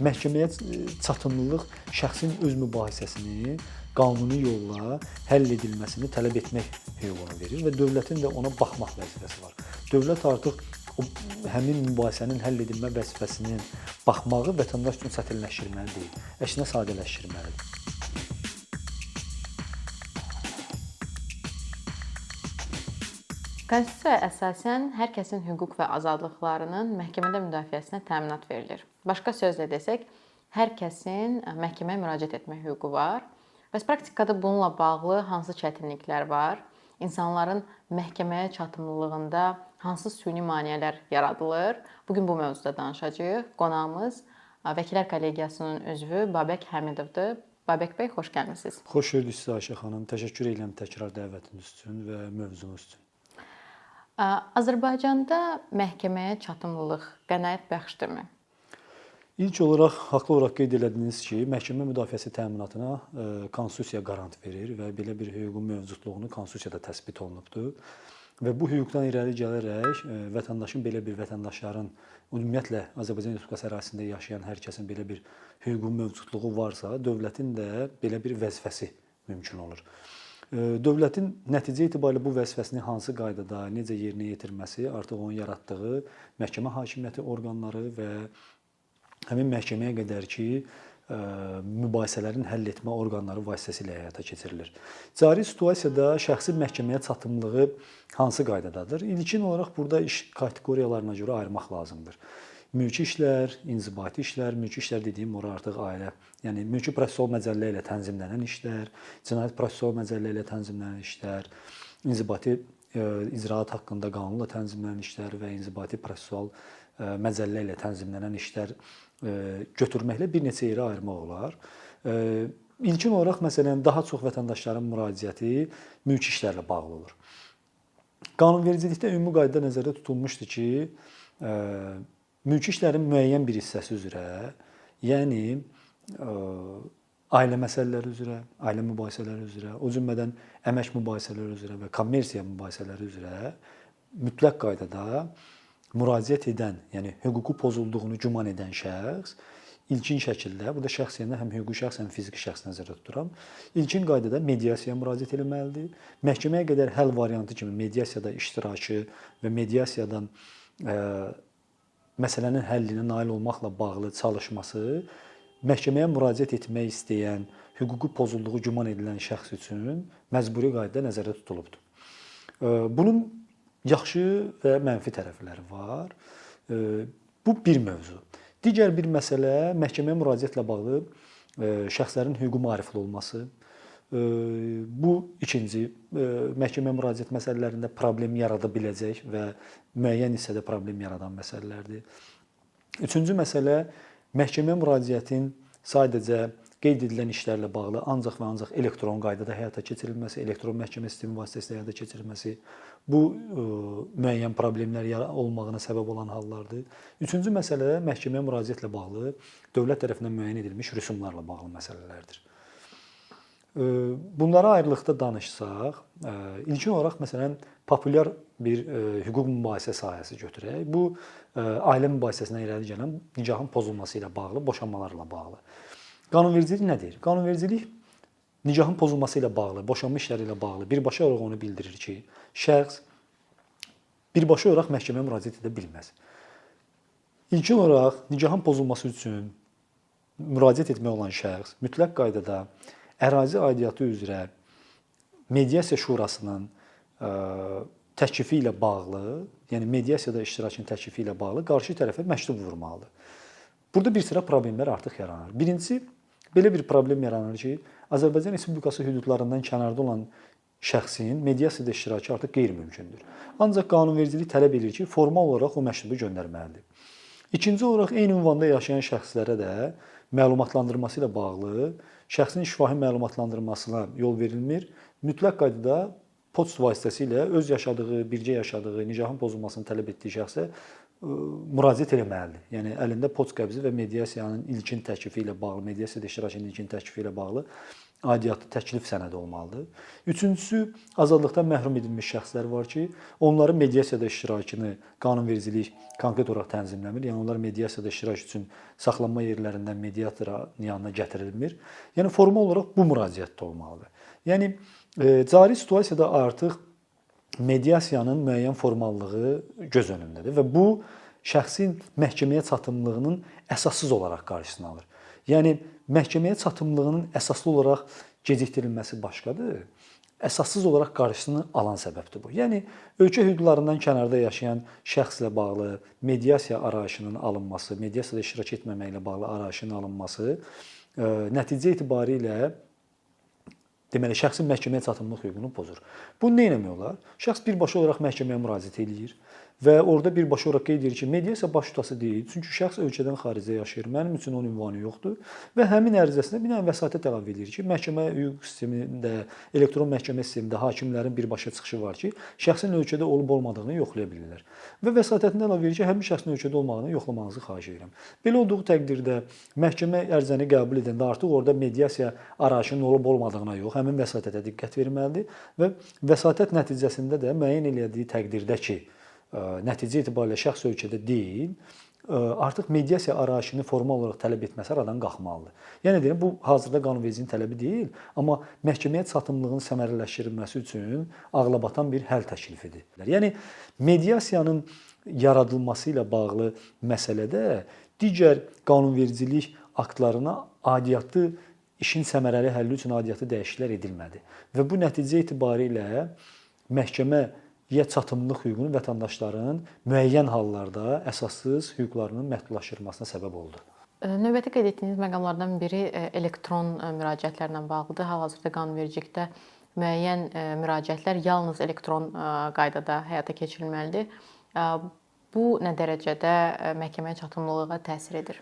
məhkəməyə çatımlılıq şəxsin öz mübahisəsini qanuni yolla həll edilməsini tələb etmək hüququnu verir və dövlətin də ona baxmaq vəzifəsi var. Dövlət artıq həmin mübahisənin həll edilmə vəzifəsinin baxmağı vətəndaş üçün çətinləşdirməli deyil, əksinə sadələşdirməlidir. Konstitusiyaya əsasən hər kəsin hüquq və azadlıqlarının məhkəmədə müdafiəsinə təminat verilir. Başqa sözlə desək, hər kəsin məhkəməyə müraciət etmə hüququ var. Bəs praktikada bununla bağlı hansı çətinliklər var? İnsanların məhkəməyə çatımlılığında hansı süni maneələr yaradılır? Bugün bu mövzuda danışacağıq. Qonağımız Vəkillər Kollegiyasının üzvü Babək Həmidovdur. Babək bəy, xoş gəlmisiniz. Xoş gördük sizi Ayşə xanım. Təşəkkür edirəm təkrar dəvətiniz üçün və mövzunuz üçün. Azərbaycanda məhkəməyə çatımlılıq qənaətbəxşdirmi? İlk olaraq haqlı olaraq qeyd elədiniz ki, məhkəmə müdafiəsi təminatına konstitusiya qarant verir və belə bir hüququn mövcudluğunu konstitusiyada təsbit olunubdur. Və bu hüquqdan irəli gələrək vətəndaşın belə bir vətəndaşların ümumiyyətlə Azərbaycan Respublikası ərazisində yaşayan hər kəsin belə bir hüququn mövcudluğu varsa, dövlətin də belə bir vəzifəsi mümkün olur. Dövlətin nəticə itibarilə bu vəzifəsini hansı qaydada, necə yerinə yetirməsi artıq onun yaratdığı məhkəmə hakimiyyəti orqanları və həmin məhkəməyə qədər ki, mübahisələrin həll etmə orqanları vasitəsilə həyata keçirilir. Cari situasiyada şəxsin məhkəməyə çatımlılığı hansı qaydadadır? İlkin olaraq burada iş kateqoriyalarına görə ayırmaq lazımdır. Mülki işlər, inzibati işlər, mülki işlər dediyim ora artıq ailə, yəni mülki prosessual məcəllə ilə tənzimlənən işlər, cinayət prosessual məcəllə ilə tənzimlənən işlər, inzibati icraat haqqında qanunla tənzimlənən işlər və inzibati prosessual məcəllə ilə tənzimlənən işlər götürməklə bir neçə yerə ayırmaq olar. İlkin olaraq məsələn daha çox vətəndaşların müraciəti mülki işlərlə bağlı olur. Qanunvericilikdə ümumi qaydada nəzərdə tutulmuşdur ki, mülki işlərin müəyyən bir hissəsi üzrə, yəni ailə məsələləri üzrə, ailə mübahisələri üzrə, o cümlədən əmək mübahisələri üzrə və kommersiya mübahisələri üzrə mütləq qaydada müraciət edən, yəni hüququ pozulduğunu güman edən şəxs ilkin şəkildə, burada şəxs yerinə həm hüquqi şəxs, həm fiziki şəxs nəzərdə tuturam, ilkin qaydada mediasiyaya müraciət etməlidir. Məhkəməyə qədər həll variantı kimi mediasiyada iştirakı və mediasiyadan məsələnin həllinə nail olmaqla bağlı çalışması məhkəməyə müraciət etmək istəyən, hüququ pozulduğu güman edilən şəxs üçün məcburi qaydada nəzərdə tutulubdur. Bunun yaxşı və mənfi tərəfləri var. Bu bir mövzu. Digər bir məsələ məhkəməyə müraciətlə bağlı şəxslərin hüquqi maarifli olması. Bu ikinci məhkəməyə müraciət məsələlərində problem yarada biləcək və müəyyən hissədə problem yaradan məsələlərdir. Üçüncü məsələ məhkəməyə müraciətin sadəcə qeyd edilən işlərlə bağlı ancaq və ancaq elektron qaydada həyata keçirilməsi, elektron məhkəmə sistemi vasitəsilə həyata keçirilməsi bu müəyyən problemlər olmağına səbəb olan hallardır. Üçüncü məsələ məhkəməyə müraciətlə bağlı dövlət tərəfindən müəyyən edilmiş rüsumlarla bağlı məsələlərdir. Bunlara ayrılıqda danışsaq, ilkin olaraq məsələn populyar bir hüquq mübahisə sahəsi götürək. Bu ailə mübahisəsinə irəli gələn nikahın pozulması ilə bağlı, boşanmalarla bağlı. Qanunvericilik nə deyir? Qanunvericilik nikahın pozulması ilə bağlı, boşanma işləri ilə bağlı birbaşa olaraq onu bildirir ki, şəxs birbaşa olaraq məhkəməyə müraciət edə bilməz. İlkin olaraq nikahın pozulması üçün müraciət etmək olan şəxs mütləq qaydada ərazi aidiyyatı üzrə mediasiya şurasının təklifi ilə bağlı, yəni mediasiyada iştirakın təklifi ilə bağlı qarşı tərəfə məktub vurmalıdır. Burada bir sıra problemlər artıq yaranır. Birincisi, belə bir problem yaranır ki, Azərbaycan Respublikası hüdudlarından kənarda olan şəxsin mediasiyada iştirakı artıq qeyri-mümkündür. Ancaq qanunvericilik tələb edir ki, formal olaraq o məktubu göndərməlidir. İkinci olaraq eyni ünvanda yaşayan şəxslərə də məlumatlandırması ilə bağlı şəxsin şifahi məlumatlandırmasına yol verilmir. Mütləq qaydada poçt vasitəsilə öz yaşadığı, birgə yaşadığı, nikahın pozulmasını tələb etdiyi şəxsə müraciət etməlidir. Yəni əlində poçt qəbzi və mediasiyanın ilkin təklifi ilə bağlı, mediasiyada iştirakının ilkin təklifi ilə bağlı aidiyyatlı təklif sənədi olmalıdır. Üçüncüsü, azadlıqdan məhrum edilmiş şəxslər var ki, onların mediasiyada iştirakını qanunvericilik konkret olaraq tənzimləmir. Yəni onlar mediasiyada iştirak üçün saxlanma yerlərindən mediatora yanına gətirilmir. Yəni formal olaraq bu müraciətdə olmalıdır. Yəni cari situasiyada artıq mediasiyanın müəyyən formallığı göz önündədir və bu şəxsin məhkəməyə çatımlığının əsassız olaraq qarşısını alır. Yəni məhkəməyə çatımlığının əsaslı olaraq gecikdirilməsi başqadır. Əsassız olaraq qarşısını alan səbəbdir bu. Yəni ölkə hüdudlarından kənarda yaşayan şəxslə bağlı mediasiya arayışının alınması, mediasiyada iştirak etməməklə bağlı arayışın alınması nəticə etibarilə deməli şəxsin məhkəməyə çatımlıq hüququnu pozur. Bunu nə etmək olar? Şəxs birbaşa olaraq məhkəməyə müraciət edir və orada birbaşa olaraq qeyd edir ki, mediasiya baş tutası deyil. Çünki şəxs ölkədən xaricdə yaşayır. Mənim üçün onun ünvanı yoxdur və həmin ərizəsində bir dənə vəsatət əlavə edir ki, məhkəmə hüquq sistemində, elektron məhkəmə sistemində hakimlərin birbaşa çıxışı var ki, şəxsin ölkədə olub-olmadığını yoxlaya bilirlər. Və vəsatətində əlavə edir ki, həmin şəxsin ölkədə olmağını yoxlamanızı xahiş edirəm. Belə olduğu təqdirdə məhkəmə ərizəni qəbul edəndə artıq orada mediasiya arayışının olub-olmadığına yox, həmin vəsatətə diqqət verməlidir və vəsatət nəticəsində də müəyyən elədiyi təqdirdə ki, nəticə etibarilə şəxs ölkədə deyil, artıq mediasiya arayışını formal olaraq tələb etməsi aradan qalxmalıdır. Yəni deyirəm, bu hazırda qanunvericiliyin tələbi deyil, amma məhkəməyə çatımlığın səmərələşdirilməsi üçün ağlabatan bir həll təklif edir. Yəni mediasiyanın yaradılması ilə bağlı məsələdə digər qanunvericilik aktlarına aidiyyatlı işin səmərəli həlli üçün aidiyyatlı dəyişikliklər edilmədi və bu nəticə etibarilə məhkəməyə çatımlıq hüququnun vətəndaşların müəyyən hallarda əsassız hüquqlarının məhdudlaşdırılmasına səbəb oldu. Növbəti qeyd etdiyiniz məqamlardan biri elektron müraciətlərlə bağlıdır. Hal-hazırda qanunvericilikdə müəyyən müraciətlər yalnız elektron qaydada həyata keçirilməlidir. Bu nə dərəcədə məhkəməyə çatımlılığa təsir edir?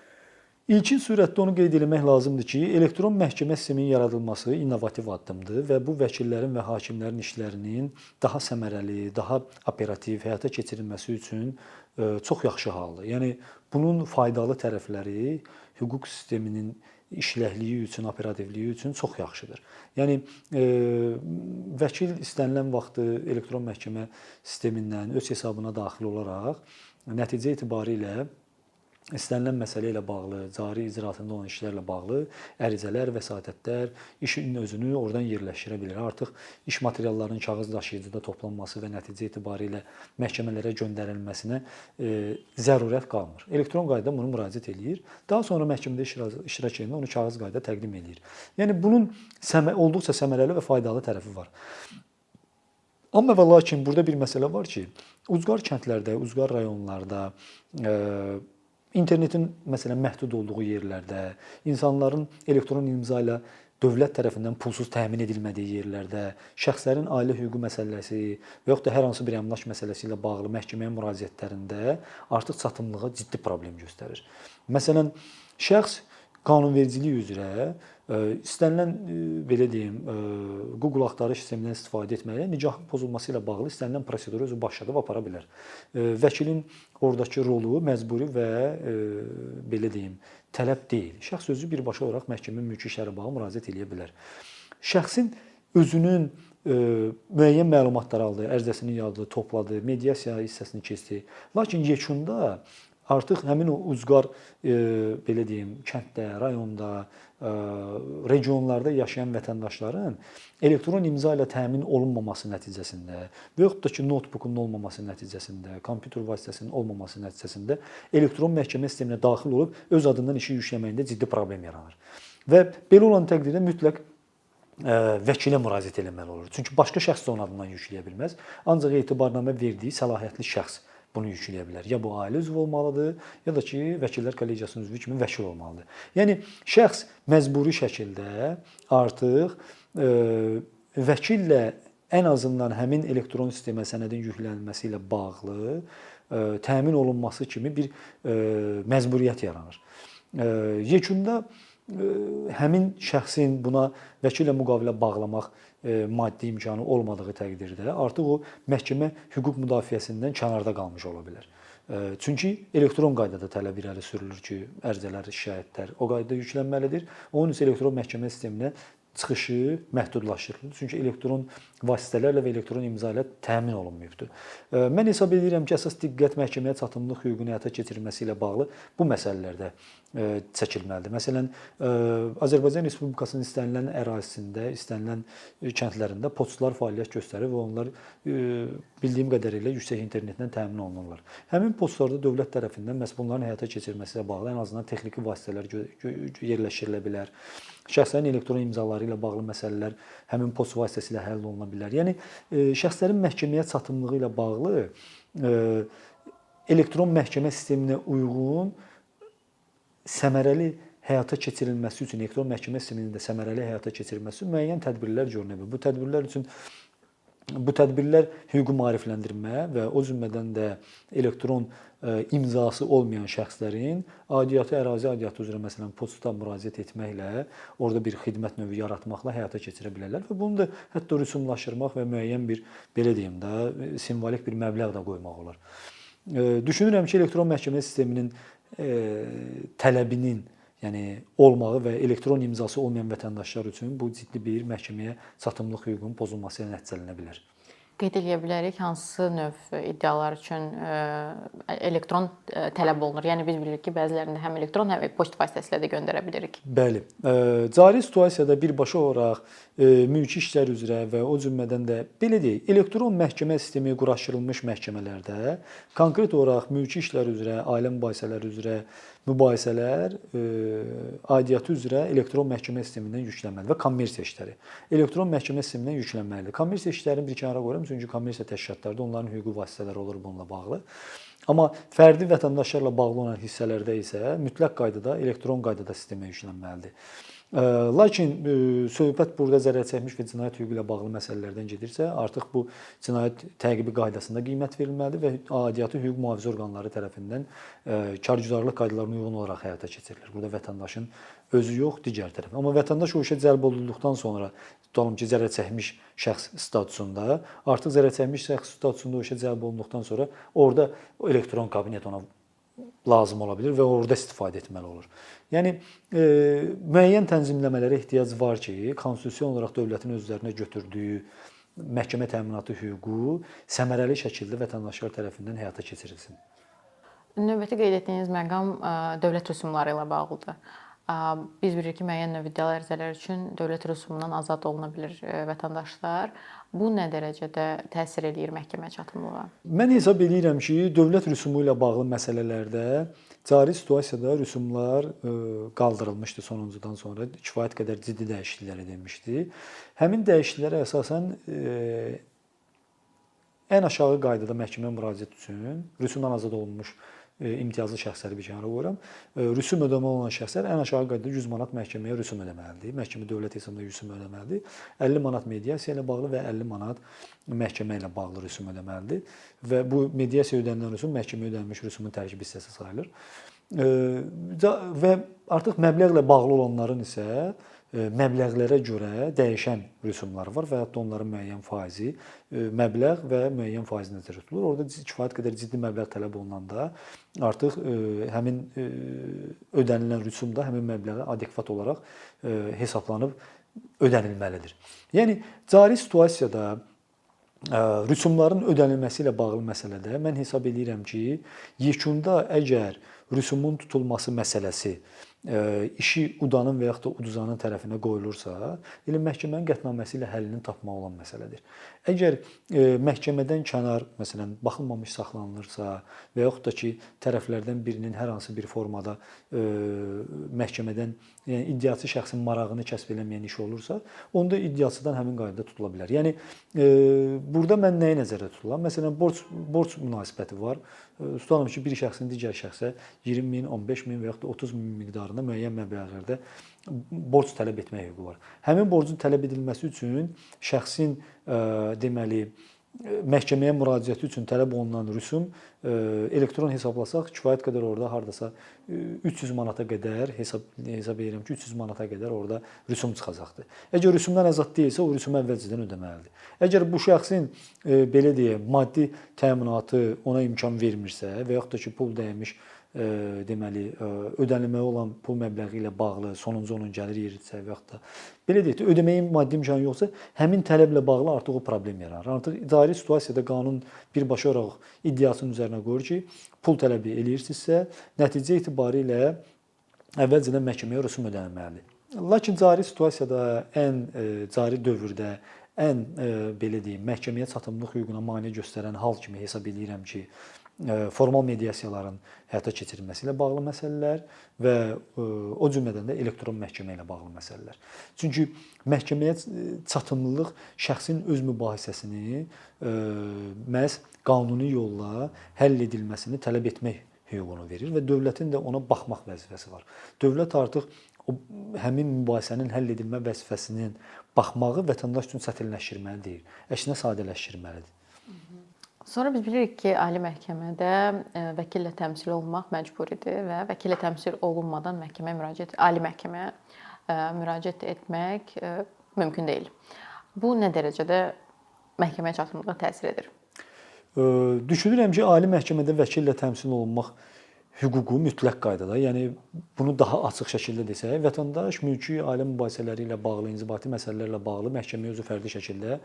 İlkin surətdə onu qeyd etmək lazımdır ki, elektron məhkəmə sisteminin yaradılması innovativ addımdır və bu vəkillərin və hakimlərin işlərinin daha səmərəli, daha operativ həyata keçirilməsi üçün çox yaxşı haldır. Yəni bunun faydalı tərəfləri hüquq sisteminin işləkliyi üçün, operativliyi üçün çox yaxşıdır. Yəni vəkil istənilən vaxtı elektron məhkəmə sistemindən öz hesabına daxil olaraq nəticə etibarilə istənilən məsələ ilə bağlı, cari icraatında olan işlərlə bağlı ərizələr, vəsatətlər, işin özünü oradan yerləşdirə bilər. Artıq iş materiallarının kağız daşıyıcıda toplanması və nəticə etibarilə məhkəmələrə göndərilməsinə zərurət qalmır. Elektron qaydada bunu müraciət eləyir. Daha sonra məhkəmədə iştirak edəndə onu kağız qaydada təqdim eləyir. Yəni bunun olduqca səmərəli və faydalı tərəfi var. Amma və lakin burada bir məsələ var ki, ucqar kəndlərdə, ucqar rayonlarda İnternetin məsələn məhdud olduğu yerlərdə, insanların elektron imza ilə dövlət tərəfindən pulsuz təmin edilmədiyi yerlərdə, şəxslərin ailə hüququ məsələsi və yaxud da hər hansı bir əmlak məsələsi ilə bağlı məhkəməyə müraciətlərində artıq çatımlığa ciddi problem göstərir. Məsələn, şəxs qanunvericilik üzrə istənilən belə deyim, Google axtarış sistemindən istifadə etməklə nikahın pozulması ilə bağlı istənilən proseduru özü başladıb apara bilər. Vəkilin oradakı rolu məcburi və belə deyim, tələb deyil. Şəxs özü birbaşa olaraq məhkəmə mülki işlərə bağlı müraciət edə bilər. Şəxsin özünün müəyyən məlumatlar aldı, ərizəsini yazdı, topladı, mediasiya hissəsini keçdi. Lakin yekunda artıq həmin o ucqar belə deyim, kənddə, rayonda, regionlarda yaşayan vətəndaşların elektron imza ilə təmin olunmaması nəticəsində və yaxud da ki, notebookun olmaması nəticəsində, kompüter vasitəsinin olmaması nəticəsində elektron məhkəmə sisteminə daxil olub öz adından işi yükləməyində ciddi problem yaranır. Və belə olan təqdirdə mütləq vəkilə müraciət etməli olur. Çünki başqa şəxs də onun adından yükləyə bilməz. Ancaq etibarnamə verdiyi səlahiyyətli şəxs bunu yükləyə bilər. Ya bu ailə üzvü olmalıdır, ya da ki, vəkillər kollegiyasının üzvü kimi vəkil olmalıdır. Yəni şəxs məcburi şəkildə artıq vəkillə ən azından həmin elektron sistemə sənədin yüklənilməsi ilə bağlı təmin olunması kimi bir məcburiyyət yaranır. Yekunda həmin şəxsin buna vəkillə müqavilə bağlamaq maddi imkanı olmadığı təqdirdə artıq o məhkəmə hüquq müdafiəsindən kənarda qalmış ola bilər. Çünki elektron qaydada tələb irəli sürülür ki, ərizələr, şikayətlər o qaydada yüklənməlidir. Onun üçün elektron məhkəmə sisteminə çıxışı məhdudlaşdırılır. Çünki elektron vasitələrlə və elektron imza ilə təmin olunmayıbdır. Mən hesab edirəm ki, əsas diqqət məhkəməyə çatımlılıq hüququnun həyata keçirilməsi ilə bağlı bu məsələlərdə çəkilməlidir. Məsələn, Azərbaycan Respublikasının istənilən ərazisində, istənilən kəndlərində poçtlar fəaliyyət göstərir və onlar bildiyim qədərilə yüksək internetlə təmin olunurlar. Həmin poçtlarda dövlət tərəfindən məhz bunların həyata keçirilməsi ilə bağlı ən azından texniki vasitələr yerləşdirilə bilər. Şəxslərin elektron imzaları ilə bağlı məsələlər həmin poçt vasitəsilə həll oluna bilər. Yəni şəxslərin məhkəməyə çatımlığı ilə bağlı elektron məhkəmə sisteminə uyğun səmərəli həyata keçirilməsi üçün, elektron məhkəmə sisteminin də səmərəli həyata keçirilməsi üçün müəyyən tədbirlər görünə bilər. Bu tədbirlər hüquqi maarifləndirmə və o cümlədən də elektron imzası olmayan şəxslərin aidiyyatı ərazi aidiyyatı üzrə məsələn poçta müraciət etməklə orada bir xidmət növü yaratmaqla həyata keçirə bilərlər və bunu da hətta rüsumlaşdırmaq və müəyyən bir belə deyim də simvolik bir məbləğ də qoymaq olar. Düşünürəm ki, elektron məhkəmə sisteminin tələbinin yəni olmağı və elektron imzası olmayan vətəndaşlar üçün bu ciddi bir məhkəməyə çatımlılıq hüququnun pozulması ilə nəticələnə bilər. Qeyd edə bilərik hansı növ iddialar üçün elektron tələb olunur. Yəni biz bilirik ki, bəzilərində həm elektron, həm poçt vasitəsilə də göndərə bilirik. Bəli. Cari situasiyada birbaşa olaraq mülki işlər üzrə və o cümlədən də belə deyək, elektron məhkəmə sistemi quraşdırılmış məhkəmələrdə konkret olaraq mülki işlər üzrə, ailə mübahisələri üzrə mübahisələr aidiyyatı üzrə elektron məhkəmə sistemindən yüklənməlidir və kommersiya işləri elektron məhkəmə sistemindən yüklənməlidir. Kommersiya işlərini bir kənara qoyuram, çünki kommersiya təşkilatlarında onların hüquqi vasitələri olur bununla bağlı. Amma fərdi vətəndaşlarla bağlı olan hissələrdə isə mütləq qaydada elektron qaydada sistemə yüklənməlidir. Lakin söhbət burada zərər çəkmiş və cinayət hüququ ilə bağlı məsələlərdən gedirsə, artıq bu cinayət təqibi qaydasında qiymət verilməlidir və aidiyyatı hüquq mühafizə orqanları tərəfindən kargüzarlıq qaydalarına uyğun olaraq həyata keçirilir. Burada vətəndaşın özü yox, digər tərəf. Amma vətəndaş o işə cəlb olunduqdan sonra, tutalım ki, zərər çəkmiş şəxs statusunda, artıq zərər çəkmiş şəxs statusunda o işə cəlb olunduqdan sonra orada elektron kabinet ona lazım ola bilər və orada istifadə etməli olur. Yəni müəyyən tənzimləmələrə ehtiyac var ki, konstitusion olaraq dövlətin özlərinə götürdüyü məhkəmə təminatı hüququ səmərəli şəkildə vətəndaşlar tərəfindən həyata keçirilsin. Növbəti qeyd etdiyiniz məqam dövlət rüsumları ilə bağlıdır. Biz bilirik ki, müəyyən növ iddia ərizələri üçün dövlət rüsumundan azad oluna bilər vətəndaşlar. Bu nə dərəcədə təsir eləyir məhkəməyə çatımlığa? Mən hesab edirəm ki, dövlət rüsumu ilə bağlı məsələlərdə cari situasiyada rüsumlar qaldırılmışdı sonuncudan sonra. Kifayət qədər ciddi dəyişikliklər edilmişdi. Həmin dəyişikliklərə əsasən ən aşağı qaydada məhkəmə müraciət üçün rüsumdan azad olunmuş imtiyazlı şəxsləri bir kənara qoyuram. Rüsum ödəmə olan şəxslər ən aşağı qaydada 100 manat məhkəməyə rüsum ödəməlidir. Məhkəmə dövlət hesabında rüsum ödəməlidir. 50 manat mediasiya ilə bağlı və 50 manat məhkəmə ilə bağlı rüsum ödəməlidir. Və bu mediasiya ödənilən rüsum məhkəməyə ödənilmiş rüsumun tərkib hissəsi sayılır. Və artıq məbləğlə bağlı olanların isə məbləğlərə görə dəyişən rüsumlar var və hətta onların müəyyən faizi məbləğ və müəyyən faiz nəzərdə tutulur. Orada kifayət qədər ciddi məbləğ tələb olunanda artıq həmin ödənilən rüsum da həmin məbləğə adekvat olaraq hesablanıb ödənilməlidir. Yəni cari situasiyada rüsumların ödənilməsi ilə bağlı məsələdə mən hesab edirəm ki, yekunda əgər rüsumun tutulması məsələsi işi udanın və yaxud da uduzanın tərəfinə qoyulursa, elə məhkəmənin qətnaməsi ilə həllini tapmaq olan məsələdir. Əgər məhkəmədən kənar, məsələn, baxılmamış saxlanılırsa və yaxud da ki, tərəflərdən birinin hər hansı bir formada məhkəmədən, yəni iddiaçı şəxsin marağını kəsb eləməyən iş olursa, onda iddiaçıdan həmin qaydada tutula bilər. Yəni burada mən nəyi nəzərdə tuturam? Məsələn, borc münasibəti var. Tutalım ki, bir şəxsin digər şəxsə 20 min, 15 min və yaxud da 30 min miqdarında müəyyən məbləğlərdə borc tələb etmək hüququ var. Həmin borcun tələb edilməsi üçün şəxsin deməli məhkəməyə müraciəti üçün tələb olunan rüsum elektron hesablasaq kifayət qədər orada hardasa 300 manata qədər hesab edirəm ki, 300 manata qədər orada rüsum çıxacaqdır. Əgər rüsumdan azad deyilsə, o rüsumu əvvəlcədən ödəməlidir. Əgər bu şəxsin belə deyək, maddi təminatı ona imkan vermirsə və yaxud da ki, pul dəymiş deməli ödənilməli olan pul məbləği ilə bağlı sonuncu onun gəlir yeridirsə və yaxud da belə deyək, ödəməyin maddi imkanı yoxsa, həmin tələblə bağlı artıq o problem yaranır. Artıq icari situasiyada qanun birbaşa olaraq iddiasının üzərinə qoyur ki, pul tələbi eləyirsinizsə, nəticə etibarilə əvvəlcədən məhkəməyə rüsum ödənilməlidir. Lakin cari situasiyada, cari dövrdə ən belə deyim, məhkəməyə çatımlıq hüququna mane göstərən hal kimi hesab edirəm ki, formal mediasiyaların həyata keçirilməsi ilə bağlı məsələlər və o cümlədən də elektron məhkəmə ilə bağlı məsələlər. Çünki məhkəməyə çatımlılıq şəxsin öz mübahisəsini məhz qanuni yolla həll edilməsini tələb etmək hüququnu verir və dövlətin də ona baxmaq vəzifəsi var. Dövlət artıq həmin mübahisənin həll edilmə vəzifəsinin baxmağı vətəndaş üçün çətinləşdirməli deyil, əksinə sadələşdirməlidir. Sonra biz bilirik ki, ali məhkəmədə vəkillə təmsil olunmaq məcburidir və vəkillə təmsil olunmadan ali məhkəməyə müraciət etmək mümkün deyil. Bu nə dərəcədə məhkəməyə çatımlılığa təsir edir? Düşünürəm ki, ali məhkəmədə vəkillə təmsil olunmaq hüququ mütləq qaydada, yəni bunu daha açıq şəkildə desək, vətəndaş mülki ailə mübahisələri ilə bağlı, inzibati məsələlərlə bağlı məhkəməyə özü fərdi şəkildə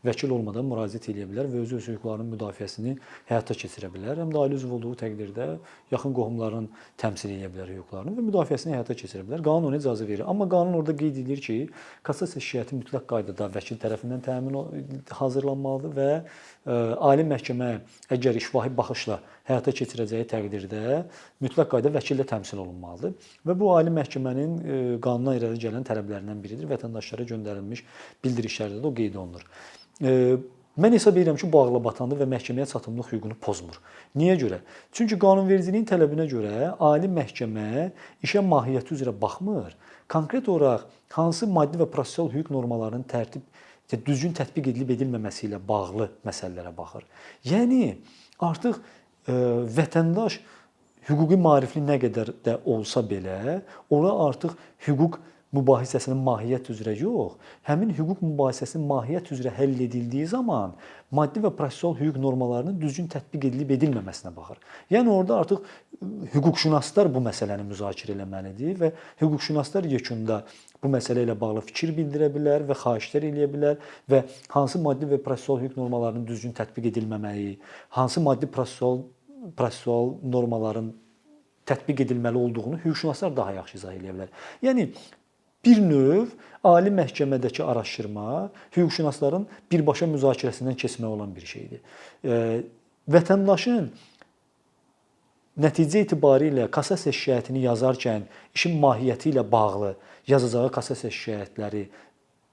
vəkil olmadan müraciət edə bilər və öz hüquqlarının müdafiəsini həyata keçirə bilər. Həm də ailə üzvü olduğu təqdirdə yaxın qohumların təmsil edə bilər hüquqlarını və müdafiəsini həyata keçirə bilər. Qanun ona icazə verir. Amma qanun orada qeyd edir ki, kassasiya şikayəti mütləq qaydada vəkil tərəfindən hazırlanmalıdır və ali məhkəmə əgər işvahi baxışla həyata keçirəcəyi təqdirdə mütləq qayda vəkillə təmsil olunmalıdır və bu ali məhkəmənin qanuna irəli gələn tələblərindən biridir. Vətəndaşlara göndərilmiş bildirişlərdə də o qeyd olunur. Mən hesab edirəm ki, bu ağlabatandır və məhkəməyə çatımlıq hüququnu pozmur. Niyə görə? Çünki qanunvericiliyin tələbinə görə ali məhkəmə işə mahiyyəti üzrə baxmır. Konkret olaraq hansı maddi və prosessual hüquq normalarının düzgün tətbiq edilib edilməməsi ilə bağlı məsələlərə baxır. Yəni artıq vətəndaş hüquqi maarifli nə qədər də olsa belə, ora artıq hüquq mübahisəsinin mahiyyət üzrə yox, həmin hüquq mübahisəsinin mahiyyət üzrə həll edildiyi zaman maddi və prosessual hüquq normalarının düzgün tətbiq edilib edilməməsinə baxır. Yəni orada artıq hüquqşünaslar bu məsələni müzakirə etməlidir və hüquqşünaslar yekunda bu məsələ ilə bağlı fikir bildirə bilər və xahişlər eləyə bilər və hansı maddi və prosessual hüquq normalarının düzgün tətbiq edilməməyi, hansı maddi prosessual normaların tətbiq edilməli olduğunu hüquqşünaslar daha yaxşı izah edə bilər. Yəni bir növ ali məhkəmədəki araşdırma hüquqşünasların birbaşa müzakirəsindən keçmək olan bir şeydir. Vətəndaşın nəticə etibarilə kassasiya şikayətini yazarkən işin mahiyyəti ilə bağlı yazacağı kassasiya şikayətləri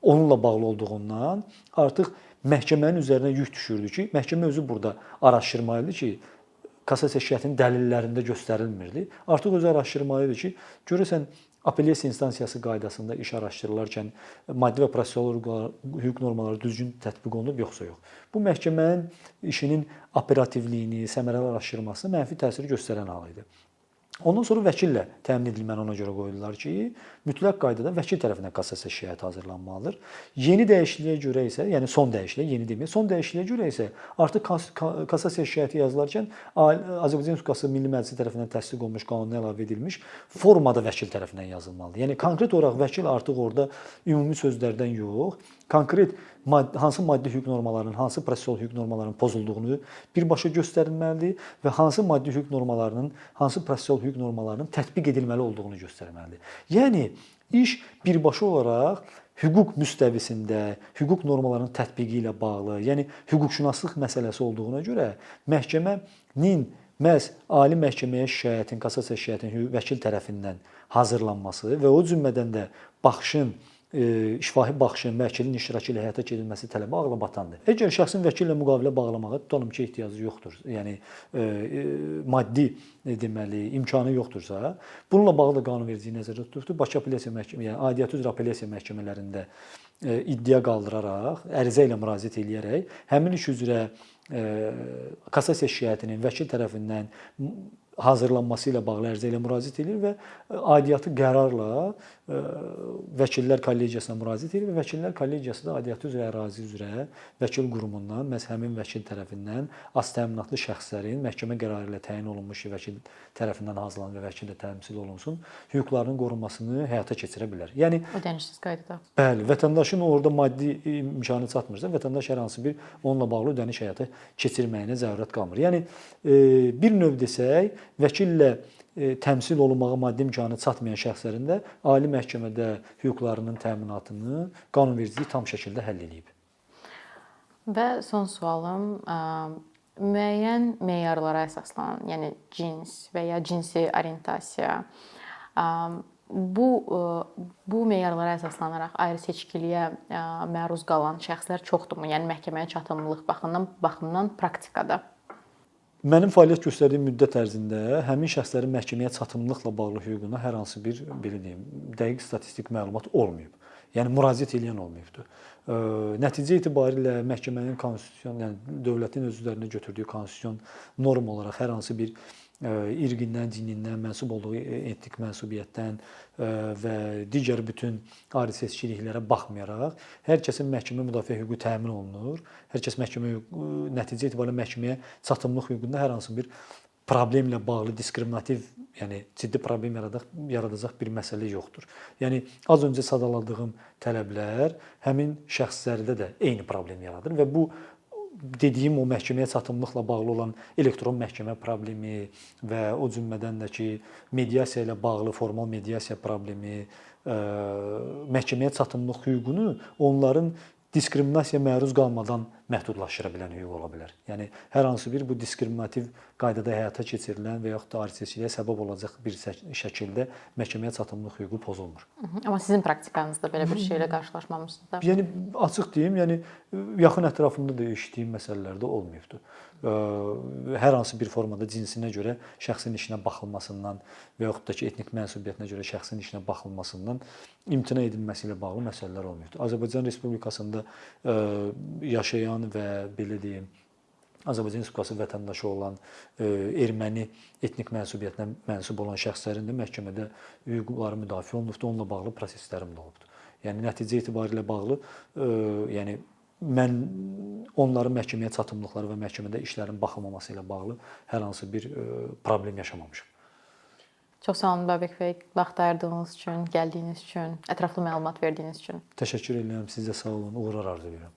onunla bağlı olduğundan artıq məhkəmənin üzərinə yük düşürdü ki, məhkəmə özü burada araşdırmalıdır ki, kassasiya şikayətinin dəlillərində göstərilmirdi. Artıq özü araşdırmalıdır ki, görəsən apellyasiya instansiyası qaydasında iş araşdırılarkən maddi və prosessual hüquq normaları düzgün tətbiq olunub yoxsa yox. Bu məhkəmənin işinin operativliyini, səmərəli araşdırmasına mənfi təsir göstərən hal idi. Ondan sonra vəkillə təmin edilməni ona görə qoydular ki, mütləq qaydada vəkil tərəfindən kassasiya şikayəti hazırlanmalıdır. Yeni dəyişikliyə görə isə, yəni son dəyişikliyə, yeni deməyək, son dəyişikliyə görə isə artıq kassasiya şikayəti yazılarkən Azərbaycan Respublikası Milli Məclisi tərəfindən təsdiq olunmuş qanuna əlavə edilmiş formada vəkil tərəfindən yazılmalıdır. Yəni konkret olaraq vəkil artıq orada ümumi sözlərdən yox, konkret hansı maddi hüquq normalarının, hansı prosessual hüquq normalarının pozulduğunu birbaşa göstərilməlidir və hansı maddi hüquq normalarının, hansı prosessual hüquq normalarının tətbiq edilməli olduğunu göstərməlidir. Yəni iş birbaşa olaraq hüquq müstəvisində, hüquq normalarının tətbiqi ilə bağlı, yəni hüquqşünaslıq məsələsi olduğuna görə məhkəmənin məhz ali məhkəməyə şikayətin, kassasiya şikayətin vəkil tərəfindən hazırlanması və o cümlədən də baxışın işvahi baxışın vəkilin iştirakı ilə həyata keçirilməsi tələbi ağlabatandır. Əgər şəxsin vəkillə müqavilə bağlamağa tutalım ki, ehtiyacı yoxdur, yəni maddi deməli imkanı yoxdursa, bununla bağlı da qanunvericiliyi nəzərdə tuturuqdur. Bakı Apellyasiya Məhkəməsi, yəni aidiyyatı üzrə apellyasiya məhkəmələrində iddia qaldıraraq, ərizə ilə müraciət edərək həmin iş üzrə kassasiya şikayətinin vəkil tərəfindən hazırlanması ilə bağlı ərizə ilə müraciət edir və aidiyyatı qərarla vəkillər kollegiyasına müraciət edir və vəkillər kollegiyası da aidiyyatı üzrə ərazi üzrə vəkil qurumundan, məhz həmin vəkil tərəfindən az təminatlı şəxslərin məhkəmə qərarı ilə təyin olunmuş vəkil tərəfindən hazırlanan və vəkillə təmsil olunsun, hüquqlarının qorunmasını həyata keçirə bilər. Yəni ödənişsiz qaydada. Bəli, vətəndaşın orada maddi imkanı çatmırsa, vətəndaş hər hansı bir onunla bağlı ödəniş həyata keçirməyinə zərurət qalmır. Yəni bir növ desək, vəkillə təmsil olunmağa maddi imkanı çatmayan şəxslərin də ali məhkəmədə hüquqlarının təminatını qanunvericilik tam şəkildə həll edib. Və son sualım, müəyyən meyarlara əsaslanan, yəni cins və ya cinsi orientasiya, bu meyarlara əsaslanaraq ayrı seçkiliyə məruz qalan şəxslər çoxdurmu? Yəni məhkəməyə çatımlılıq baxımından praktikada. Mənim fəaliyyət göstərdiyim müddət ərzində həmin şəxslərin məhkəməyə çatımlılıqla bağlı hüququna hər hansı bir belə deyim, dəqiq statistik məlumat olmayıb. Yəni müraciət edən olmayıbdır. Nəticə etibarilə məhkəmənin konstitusion, yəni dövlətin öz üzərinə götürdüyü konstitusion norm olaraq hər hansı bir irqindən, dinindən, mənsub olduğu etnik mənsubiyyətdən və digər bütün ayrı seçkiliklərə baxmayaraq hər kəsin məhkəmə müdafiə hüququ təmin olunur. Hər kəs nəticə etibarilə məhkəməyə çatımlıq hüququnda hər hansı bir problemlə bağlı diskriminativ, yəni ciddi problem yaradacaq bir məsələ yoxdur. Yəni az öncə sadaladığım tələblər həmin şəxslərdə də eyni problem yaradır və bu dediyim o məhkəməyə çatımlıqla bağlı olan elektron məhkəmə problemi və o cümlədən də ki, mediasiya ilə bağlı formal mediasiya problemi, məhkəməyə çatımlıq hüququnu onların diskriminasiyaya məruz qalmadan məhdudlaşdıra bilən hüquq ola bilər. Yəni hər hansı bir bu diskriminativ qaydada həyata keçirilən və yaxud da ayrı seçkiliyə səbəb olacaq bir şəkildə məhkəməyə çatımlıq hüququ pozulmur. Amma sizin praktikanızda belə bir şeylə qarşılaşmamısınız da? Yəni açıq deyim, yəni yaxın ətrafımda da eşitdiyim məsələlərdə olmayıbdır. Hər hansı bir formada cinsinə görə şəxsin işinə baxılmasından və yaxud da ki, etnik mənsubiyyətinə görə şəxsin işinə baxılmasından imtina edilməsi ilə bağlı məsələlər olmayıbdır. Azərbaycan Respublikasında yaşayan və belə deyim, Azərbaycan Respublikası vətəndaşı olan erməni etnik mənsubiyyətinə mənsub olan şəxslərin də məhkəmədə hüquqları müdafiə olunubdur, onunla bağlı proseslərim də olubdur. Yəni nəticə etibarilə bağlı, yəni mən onların məhkəməyə çatımlıqları və məhkəmədə işlərin baxılmaması ilə bağlı hər hansı bir problem yaşamamışam. Çox sağ olun Babək bəy, vaxt ayırdığınız üçün, gəldiyiniz üçün, ətraflı məlumat verdiyiniz üçün. Təşəkkür edirəm, siz də sağ olun, uğurlar arzu edirəm.